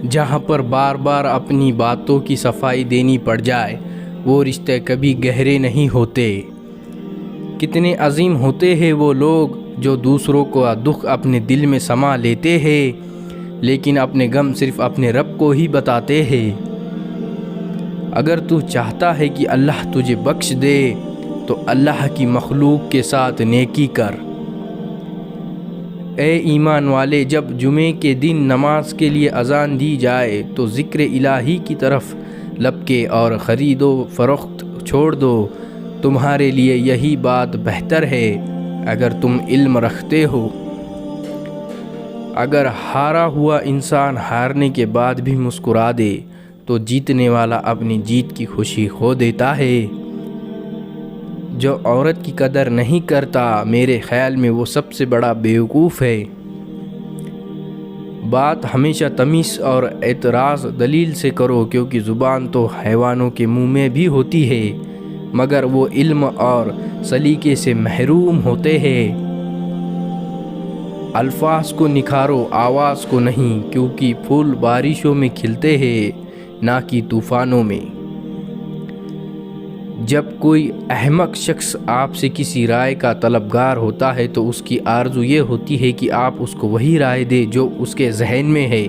جہاں پر بار بار اپنی باتوں کی صفائی دینی پڑ جائے وہ رشتے کبھی گہرے نہیں ہوتے۔ کتنے عظیم ہوتے ہیں وہ لوگ جو دوسروں کو دکھ اپنے دل میں سما لیتے ہیں لیکن اپنے غم صرف اپنے رب کو ہی بتاتے ہیں۔ اگر تو چاہتا ہے کہ اللہ تجھے بخش دے تو اللہ کی مخلوق کے ساتھ نیکی کر۔ اے ایمان والے، جب جمعے کے دن نماز کے لیے اذان دی جائے تو ذکر الہی کی طرف لپکے اور خرید و فروخت چھوڑ دو، تمہارے لیے یہی بات بہتر ہے اگر تم علم رکھتے ہو۔ اگر ہارا ہوا انسان ہارنے کے بعد بھی مسکرا دے تو جیتنے والا اپنی جیت کی خوشی کھو دیتا ہے۔ جو عورت کی قدر نہیں کرتا میرے خیال میں وہ سب سے بڑا بیوقوف ہے۔ بات ہمیشہ تمیز اور اعتراض دلیل سے کرو، کیونکہ زبان تو حیوانوں کے منہ میں بھی ہوتی ہے مگر وہ علم اور سلیقے سے محروم ہوتے ہیں۔ الفاظ کو نکھارو، آواز کو نہیں، کیونکہ پھول بارشوں میں کھلتے ہیں نہ کہ طوفانوں میں۔ جب کوئی احمق شخص آپ سے کسی رائے کا طلبگار ہوتا ہے تو اس کی آرزو یہ ہوتی ہے کہ آپ اس کو وہی رائے دیں جو اس کے ذہن میں ہے۔